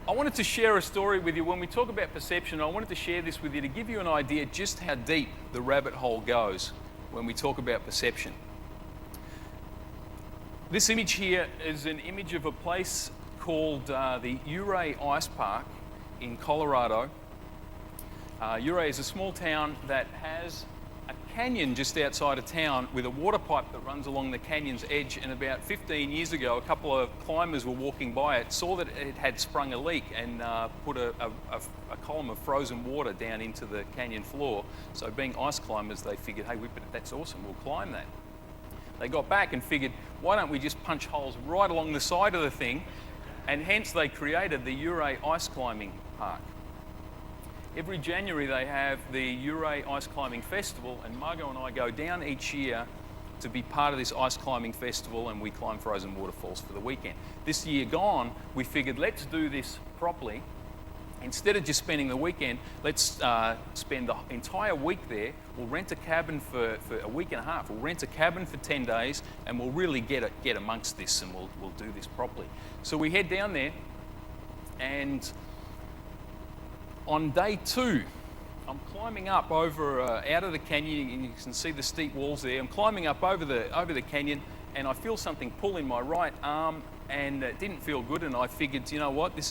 I wanted to share a story with you. When we talk about perception, I wanted to share this with you to give you an idea just how deep the rabbit hole goes when we talk about perception. This image here is an image of a place called the Ouray Ice Park in Colorado. Ouray is a small town that has a canyon just outside of town with a water pipe that runs along the canyon's edge, and about 15 years ago a couple of climbers were walking by it, saw that it had sprung a leak and put a column of frozen water down into the canyon floor. So being ice climbers, they figured, hey, that's awesome, we'll climb that. They got back and figured, why don't we just punch holes right along the side of the thing, and hence they created the Ouray Ice Climbing Park. Every January they have the Ouray Ice Climbing Festival, and Margot and I go down each year to be part of this ice climbing festival, and we climb frozen waterfalls for the weekend. This year gone, we figured let's do this properly. Instead of just spending the weekend, let's spend the entire week there. We'll rent a cabin for a week and a half. We'll rent a cabin for 10 days, and we'll really get amongst this, and we'll do this properly. So we head down there, and on day 2, I'm climbing up over out of the canyon, and you can see the steep walls there. I'm climbing up over the canyon, and I feel something pull in my right arm, and it didn't feel good. And I figured, you know what, if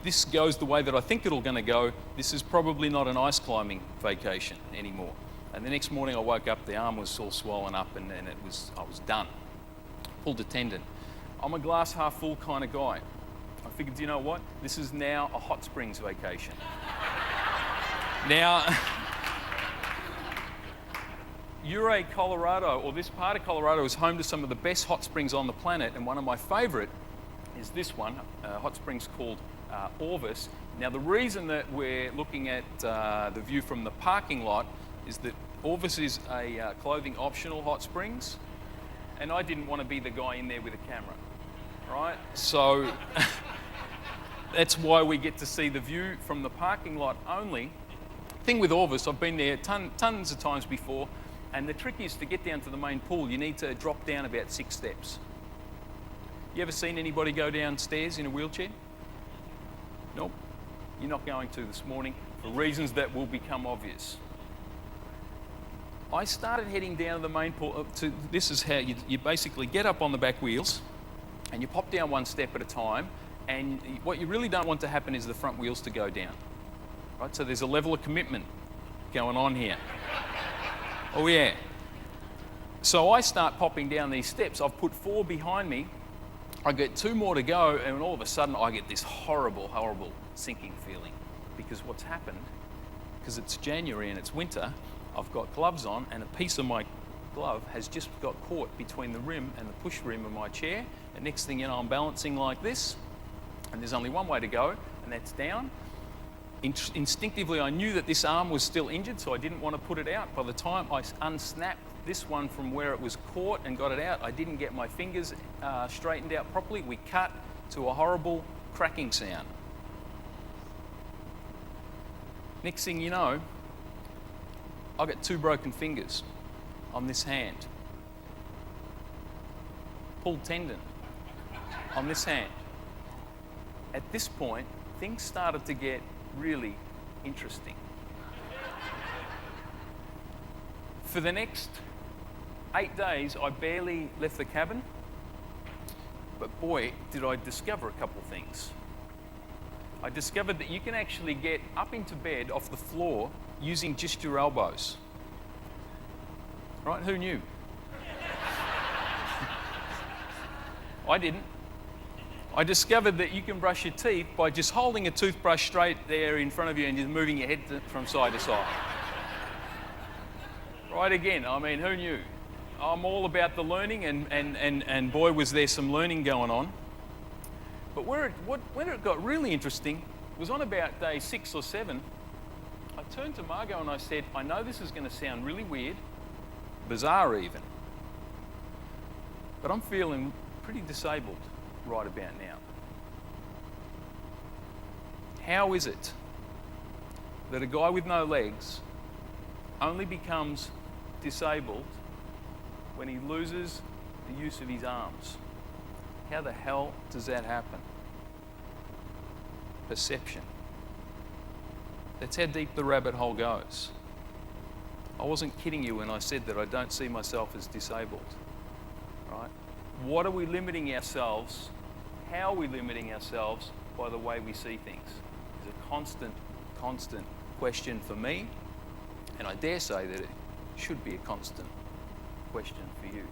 this goes the way that I think it'll going to go, this is probably not an ice climbing vacation anymore. And the next morning I woke up, the arm was all swollen up, and I was done. Pulled a tendon. I'm a glass half full kind of guy. I figured, you know what? This is now a hot springs vacation. Now, Ouray, Colorado, or this part of Colorado, is home to some of the best hot springs on the planet, and one of my favourite is this one, hot springs called Orvis. Now, the reason that we're looking at the view from the parking lot is that Orvis is a clothing optional hot springs, and I didn't want to be the guy in there with a camera, right? So that's why we get to see the view from the parking lot only. Thing with Orvis, I've been there tons of times before, and the trick is to get down to the main pool, you need to drop down about 6 steps. You ever seen anybody go downstairs in a wheelchair? Nope. You're not going to this morning for reasons that will become obvious. I started heading down to the main pool. This is how you basically get up on the back wheels and you pop down 1 step at a time, and what you really don't want to happen is the front wheels to go down. Right? So there's a level of commitment going on here. Oh yeah. So I start popping down these steps. I've put 4 behind me. I get 2 more to go, and all of a sudden I get this horrible, horrible sinking feeling. Because what's happened, because it's January and it's winter, I've got gloves on, and a piece of my glove has just got caught between the rim and the push rim of my chair. And next thing you know, I'm balancing like this, and there's only one way to go, and that's down. Instinctively, I knew that this arm was still injured, so I didn't want to put it out. By the time I unsnapped this one from where it was caught and got it out, I didn't get my fingers straightened out properly. We cut to a horrible cracking sound. Next thing you know, I got 2 broken fingers on this hand. Pulled tendon on this hand. At this point, things started to get really interesting. For the next 8 days, I barely left the cabin, but boy, did I discover a couple things. I discovered that you can actually get up into bed off the floor using just your elbows. Right? Who knew? I didn't. I discovered that you can brush your teeth by just holding a toothbrush straight there in front of you and just moving your head from side to side. Right again, I mean, who knew? I'm all about the learning, and boy, was there some learning going on. But when it got really interesting was on about day 6 or 7, I turned to Margot and I said, I know this is going to sound really weird, bizarre even, but I'm feeling pretty disabled right about now. How is it that a guy with no legs only becomes disabled when he loses the use of his arms? How the hell does that happen? Perception. That's how deep the rabbit hole goes. I wasn't kidding you when I said that I don't see myself as disabled. Right? What are we limiting ourselves? How are we limiting ourselves by the way we see things? It's a constant question for me, and I dare say that it should be a constant question for you.